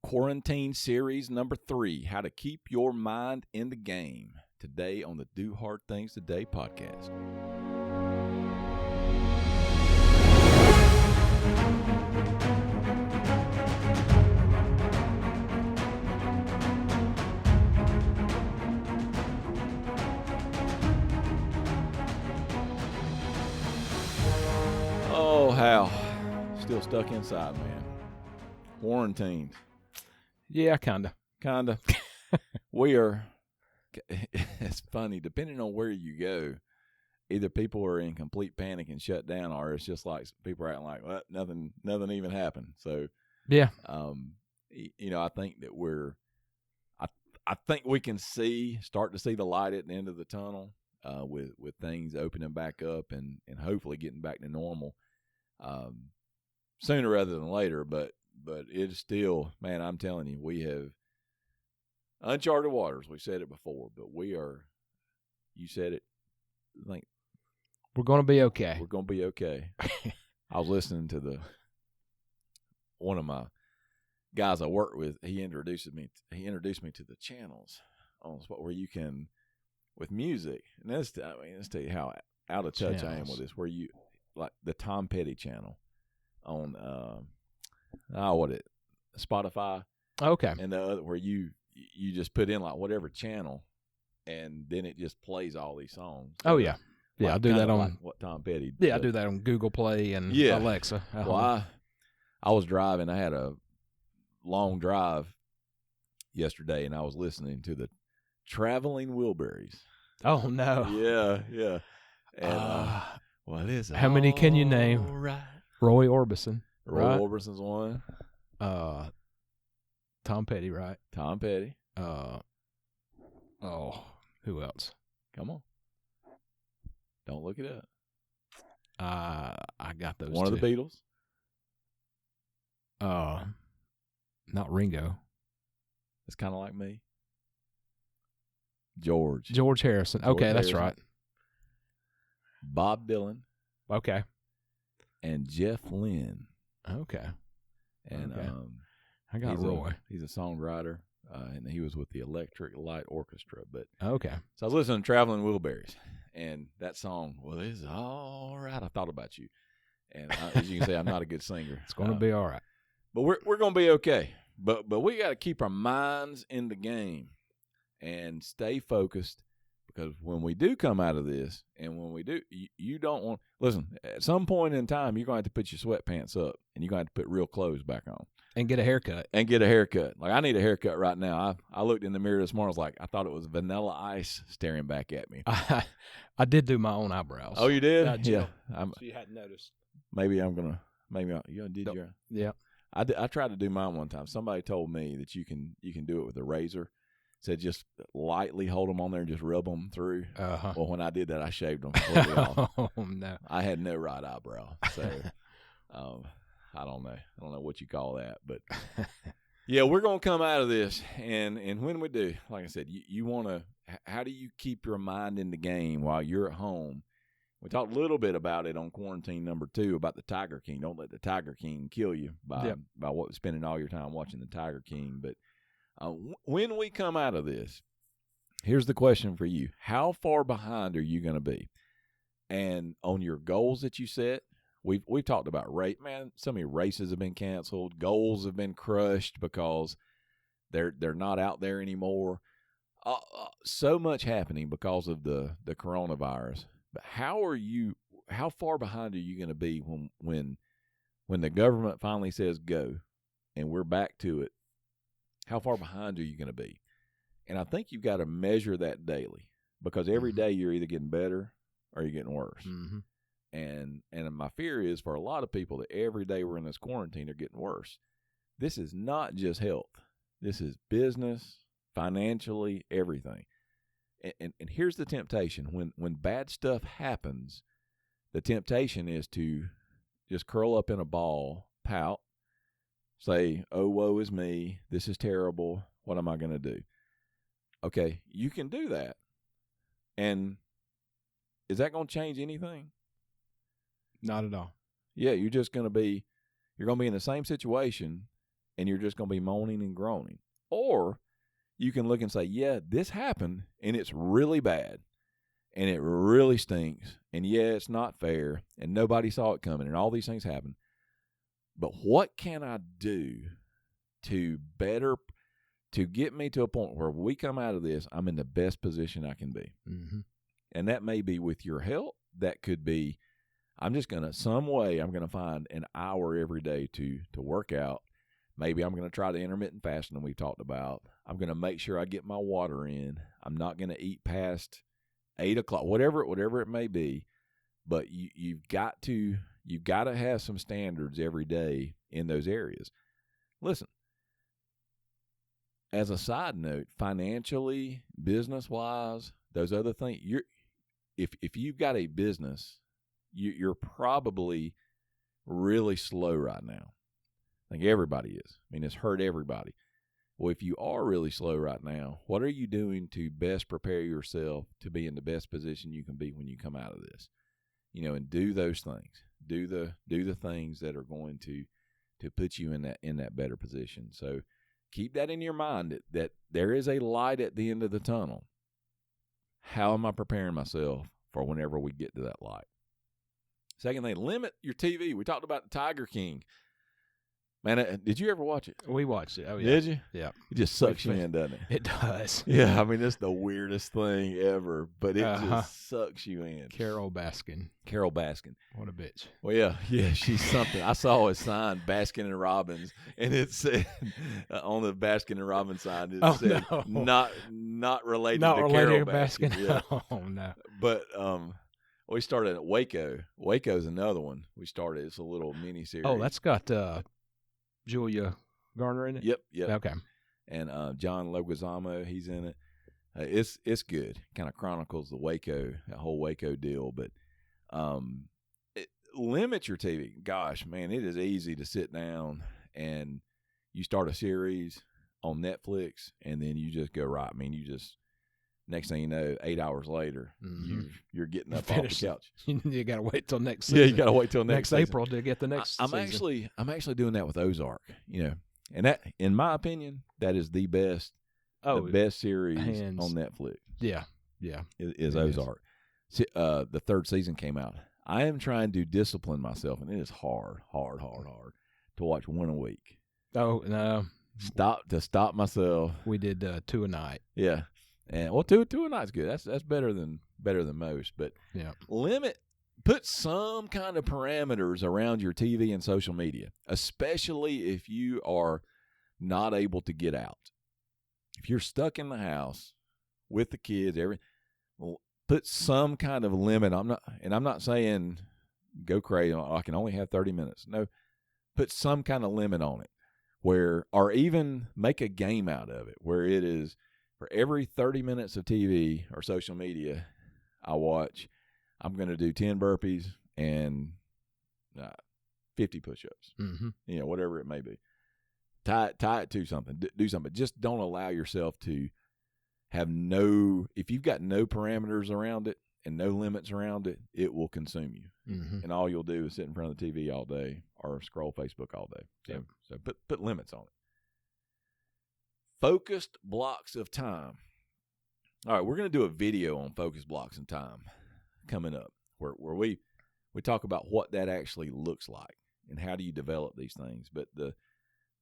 Quarantine Series number 3, How to Keep Your Mind in the Game. Today on the Do Hard Things Today podcast. Oh, Hal. Still stuck inside, man. Quarantined. Yeah, kinda. We are, it's funny, depending on where you go, either people are in complete panic and shut down, or it's just like people are acting like, well, nothing even happened. So, Yeah. I think that I think we can start to see the light at the end of the tunnel, with things opening back up and hopefully getting back to normal, sooner rather than later. But it's still, man, I'm telling you, we have uncharted waters. We said it before, but you said it, I think We're going to be okay. we're going to be okay. I was listening to one of my guys I work with. He introduced me to the channels on the spot where you can, with music, and let's tell you how out of touch I am with this, where you, like the Tom Petty channel on, Spotify. Okay. And the other where you just put in like whatever channel, and then it just plays all these songs. Oh, yeah. Yeah, Like, I do that on like what Tom Petty. Yeah, does. I do that on Google Play and Yeah. Alexa. Well, I was driving. I had a long drive yesterday, and I was listening to the Traveling Wilburys. Oh, no. Yeah. And well, it is. How many can you name? Right. Roy Orbison. Roy Right. Orbison's one. Tom Petty, right? Tom Petty. Who else? Come on. Don't look it up. I got those One two. of the Beatles. Not Ringo. It's kind of like me. George Harrison. Okay, that's Harrison. right. Bob Dylan Okay. and Jeff Lynne. Okay. And Okay. I got he's Roy. He's a songwriter, and he was with the Electric Light Orchestra. But Okay. so I was listening to Traveling Wilburys, and that song, well, it's all right. I thought about you, and as you can see, I'm not a good singer. It's going to be all right. But we're going to be okay. But we got to keep our minds in the game and stay focused, because when we do come out of this, and when we do, you don't want, listen, at some point in time, you're going to have to put your sweatpants up, and you're going to have to put real clothes back on. And get a haircut. Like, I need a haircut right now. I looked in the mirror this morning. I was like, I thought it was Vanilla Ice staring back at me. I did do my own eyebrows. Oh, you did? Yeah. So you hadn't noticed. Maybe you did Nope. your. Yeah. I tried to do mine one time. Somebody told me that you can do it with a razor. Said just lightly hold them on there and just rub them through. Uh-huh. Well, when I did that, I shaved them completely off. Oh, no. I had no right eyebrow, so I don't know. I don't know what you call that, but yeah, we're gonna come out of this, and when we do, like I said, you want to. How do you keep your mind in the game while you're at home? We talked a little bit about it on quarantine number 2 about the Tiger King. Don't let the Tiger King kill you by spending all your time watching the Tiger King. But when we come out of this, here's the question for you: how far behind are you going to be? And on your goals that you set, we've talked about race. Man, so many races have been canceled. Goals have been crushed because they're not out there anymore. So much happening because of the coronavirus. But how far behind are you going to be when the government finally says go and we're back to it? How far behind are you going to be? And I think you've got to measure that daily, because every day you're either getting better or you're getting worse. Mm-hmm. And my fear is for a lot of people that every day we're in this quarantine, they're getting worse. This is not just health. This is business, financially, everything. And here's the temptation. When bad stuff happens, the temptation is to just curl up in a ball, pout, say, oh, woe is me, this is terrible, what am I going to do? Okay, you can do that. And is that going to change anything? Not at all. Yeah, you're going to be in the same situation, and you're just going to be moaning and groaning. Or you can look and say, yeah, this happened, and it's really bad, and it really stinks, and yeah, it's not fair, and nobody saw it coming, and all these things happen. But what can I do to get me to a point where we come out of this, I'm in the best position I can be? Mm-hmm. And that may be with your health. That could be, I'm going to find an hour every day to work out. Maybe I'm going to try the intermittent fasting we talked about. I'm going to make sure I get my water in. I'm not going to eat past 8 o'clock, whatever it may be. But you've got to have some standards every day in those areas. Listen, as a side note, financially, business-wise, those other things, if you've got a business, you're probably really slow right now. I think everybody is. I mean, it's hurt everybody. Well, if you are really slow right now, what are you doing to best prepare yourself to be in the best position you can be when you come out of this? And do those things. Do the things that are going to put you in that better position. So keep that in your mind that there is a light at the end of the tunnel. How am I preparing myself for whenever we get to that light? Second thing, limit your TV. We talked about the Tiger King. Man, did you ever watch it? We watched it. Oh, yeah. Did you? Yeah. It just sucks you in, doesn't it? It does. Yeah, I mean, it's the weirdest thing ever, but it just sucks you in. Carol Baskin. What a bitch. Well, yeah, she's something. I saw a sign, Baskin and Robbins, and it said on the Baskin and Robbins sign, it said not related to Carol Baskin. Yeah. Oh, no. But we started at Waco. Waco's another one we started. It's a little mini series. Oh, that's got Julia Garner in it? Yep. Okay. And John Leguizamo, he's in it. It's good. Kind of chronicles that whole Waco deal. But limit your TV. Gosh, man, it is easy to sit down and you start a series on Netflix, and then you just go right. I mean, next thing you know, 8 hours later, you're getting up off the couch. You got to wait till next season. Yeah, you got to wait till next April to get the next I'm season. I'm actually doing that with Ozark, and that, in my opinion, that is the best series on Netflix. Yeah. Is Ozark. The third season came out. I am trying to discipline myself, and it is hard to watch one a week. Oh, no. Stop myself. We did 2 a night. Yeah. And two a night's good. That's better than most. But yeah, put some kind of parameters around your TV and social media, especially if you are not able to get out. If you're stuck in the house with the kids, put some kind of limit. I'm not saying go crazy. I can only have 30 minutes. No, put some kind of limit on it, or even make a game out of it where it is. For every 30 minutes of TV or social media I watch, I'm going to do 10 burpees and 50 push-ups. Mm-hmm. Whatever it may be. Tie it to something. Do something. Just don't allow yourself to have if you've got no parameters around it and no limits around it, it will consume you. Mm-hmm. And all you'll do is sit in front of the TV all day or scroll Facebook all day. So put limits on it. Focused blocks of time. All right, we're going to do a video on focused blocks of time coming up where we talk about what that actually looks like and how do you develop these things. But the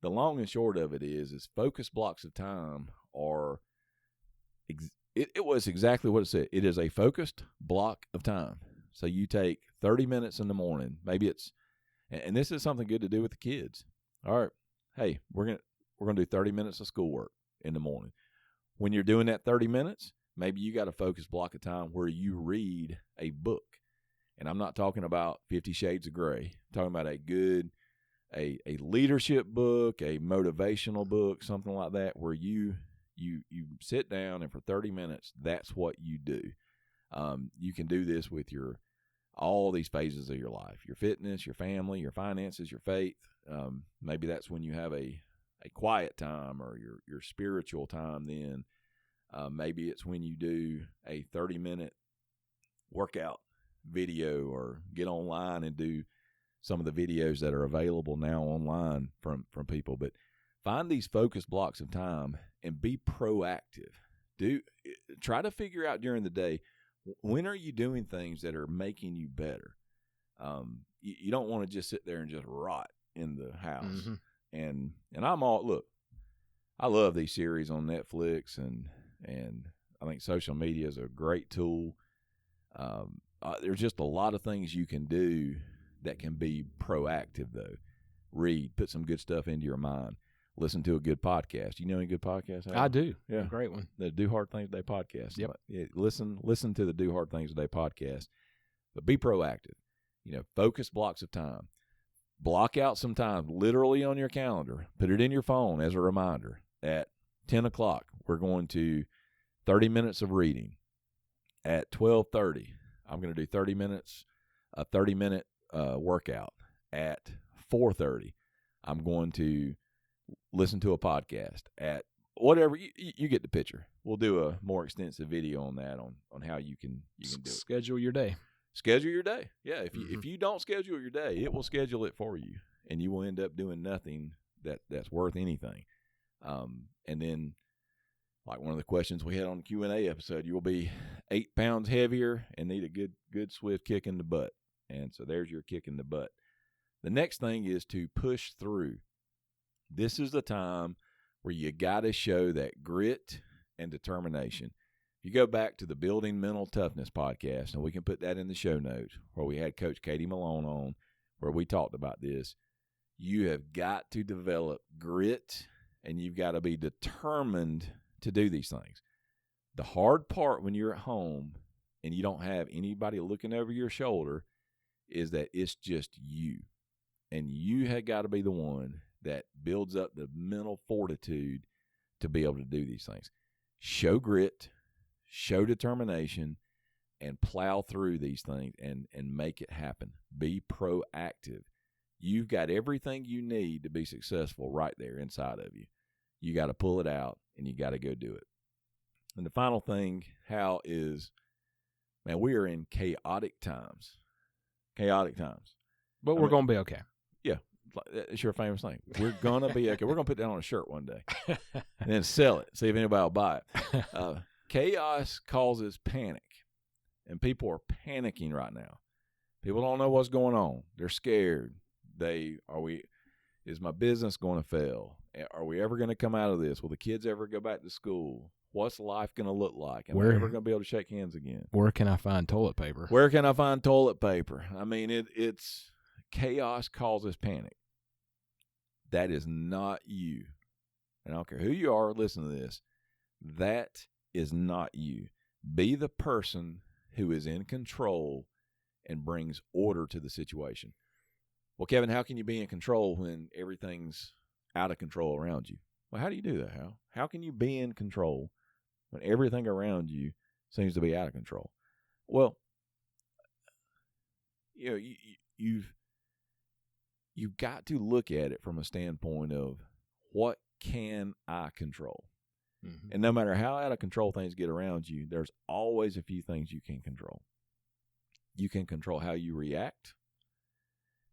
long and short of it is focused blocks of time are it was exactly what it said. It is a focused block of time. So you take 30 minutes in the morning. Maybe it's and this is something good to do with the kids. All right, hey, we're going to do 30 minutes of schoolwork in the morning. When you're doing that 30 minutes, maybe you got a focused block of time where you read a book. And I'm not talking about 50 Shades of Grey. I'm talking about a leadership book, a motivational book, something like that, where you sit down and for 30 minutes, that's what you do. You can do this with all these phases of your life, your fitness, your family, your finances, your faith. Maybe that's when you have a quiet time or your spiritual time then. Maybe it's when you do a 30-minute workout video or get online and do some of the videos that are available now online from people. But find these focused blocks of time and be proactive. Try to figure out during the day, when are you doing things that are making you better? You don't want to just sit there and just rot in the house. Mm-hmm. And I love these series on Netflix, and I think social media is a great tool. There's just a lot of things you can do that can be proactive, though. Read, put some good stuff into your mind. Listen to a good podcast. You know any good podcasts? Adam? I do. Yeah. A great one. The Do Hard Things Today podcast. Yep. Yeah, listen to the Do Hard Things Today podcast, but be proactive. Focus blocks of time. Block out some time, literally on your calendar. Put it in your phone as a reminder. At 10 o'clock, we're going to 30 minutes of reading. At 12:30, I'm going to do 30 minutes, a 30-minute workout. At 4:30, I'm going to listen to a podcast. At whatever, you get the picture. We'll do a more extensive video on that, on how you can do it. Schedule your day. Schedule your day. Yeah, if you don't schedule your day, it will schedule it for you, and you will end up doing nothing that's worth anything. And then, like one of the questions we had on the Q&A episode, you will be 8 pounds heavier and need a good swift kick in the butt. And so there's your kick in the butt. The next thing is to push through. This is the time where you got to show that grit and determination. You go back to the Building Mental Toughness podcast, and we can put that in the show notes, where we had Coach Katie Malone on, where we talked about this. You have got to develop grit, and you've got to be determined to do these things. The hard part when you're at home and you don't have anybody looking over your shoulder is that it's just you. And you have got to be the one that builds up the mental fortitude to be able to do these things. Show grit, show determination, and plow through these things and make it happen. Be proactive. You've got everything you need to be successful right there inside of you. You got to pull it out, and you got to go do it. And the final thing, Hal, is, man, we are in chaotic times. Chaotic times. But we're going to be okay. Yeah. It's your famous thing. We're going to be okay. We're going to put that on a shirt one day and then sell it, see if anybody will buy it. Chaos causes panic, and people are panicking right now. People don't know what's going on. They're scared. Is my business going to fail? Are we ever going to come out of this? Will the kids ever go back to school? What's life going to look like? Am I ever going to be able to shake hands again? Where can I find toilet paper? Where can I find toilet paper? I mean, it's chaos causes panic. That is not you. And I don't care who you are, listen to this. That is not you. Be the person who is in control and brings order to the situation. Well, Kevin, how can you be in control when everything's out of control around you? Well, how do you do that, Hal? How can you be in control when everything around you seems to be out of control? Well, you've got to look at it from a standpoint of, what can I control? Mm-hmm. And no matter how out of control things get around you, there's always a few things you can control. You can control how you react.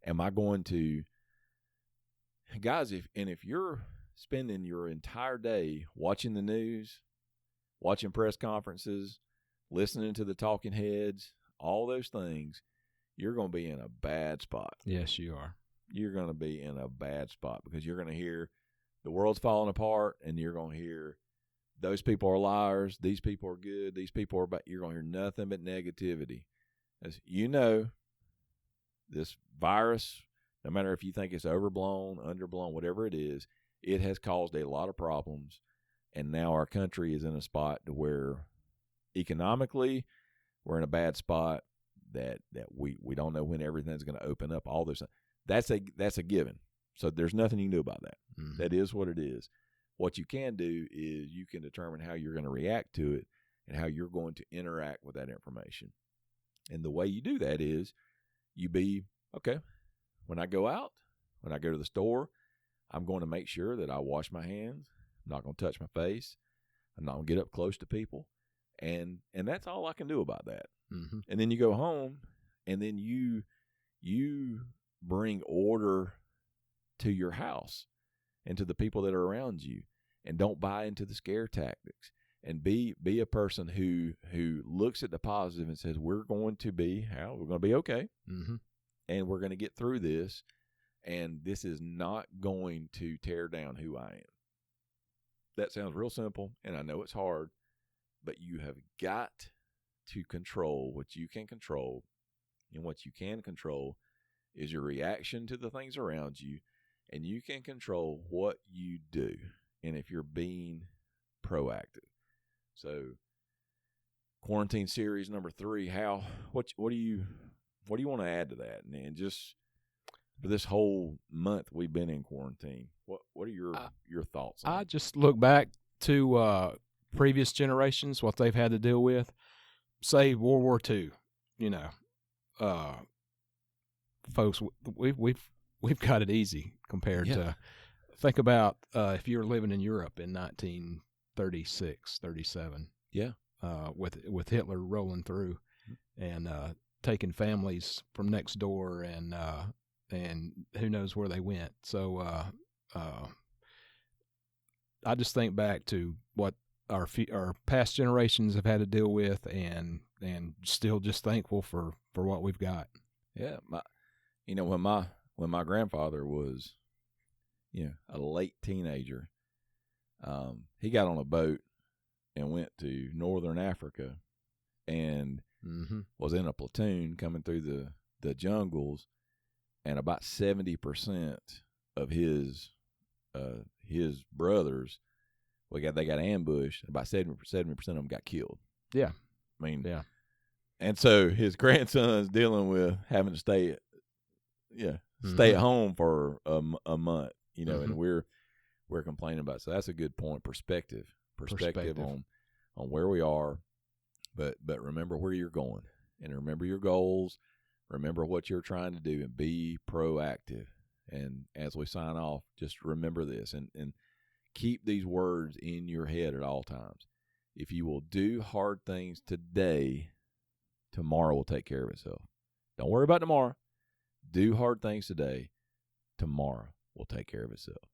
Am I going to, guys, if you're spending your entire day watching the news, watching press conferences, listening to the talking heads, all those things, you're going to be in a bad spot. Yes, you are. You're going to be in a bad spot, because you're going to hear the world's falling apart, and you're going to hear those people are liars, these people are good, these people are bad. You're going to hear nothing but negativity. As you know, this virus, no matter if you think it's overblown, underblown, whatever it is, it has caused a lot of problems. And now our country is in a spot to where economically we're in a bad spot, that we don't know when everything's going to open up, all this. That's a given. So there's nothing you can do about that. Mm-hmm. That is what it is. What you can do is you can determine how you're going to react to it and how you're going to interact with that information. And the way you do that is you be, okay, when I go out, when I go to the store, I'm going to make sure that I wash my hands. I'm not going to touch my face. I'm not going to get up close to people. And that's all I can do about that. Mm-hmm. And then you go home, and then you bring order to your house. and to the people that are around you, and don't buy into the scare tactics. And be a person who looks at the positive and says, we're going to be okay, and we're going to get through this, and this is not going to tear down who I am. That sounds real simple, and I know it's hard, but you have got to control what you can control, and what you can control is your reaction to the things around you, and you can control what you do, and if you're being proactive. So, quarantine series number 3. What do you want to add to that? And just for this whole month we've been in quarantine, what are your thoughts on it? I just look back to previous generations, what they've had to deal with. Say World War II, folks, we've got it easy compared to. Think about if you were living in Europe in 1936, 37. Yeah. With Hitler rolling through and taking families from next door and who knows where they went. So I just think back to what our past generations have had to deal with, and still just thankful for what we've got. Yeah. When my grandfather was, a late teenager, he got on a boat and went to northern Africa and was in a platoon coming through the jungles, and about 70% of his brothers, they got ambushed. About 70% of them got killed. Yeah. I mean, yeah. And so his grandson's dealing with having to stay at home for a month, and we're complaining about it. So that's a good point. Perspective on where we are, but remember where you're going, and remember your goals, remember what you're trying to do, and be proactive. And as we sign off, just remember this and keep these words in your head at all times. If you will do hard things today, tomorrow will take care of itself. Don't worry about tomorrow. Do hard things today. Tomorrow will take care of itself.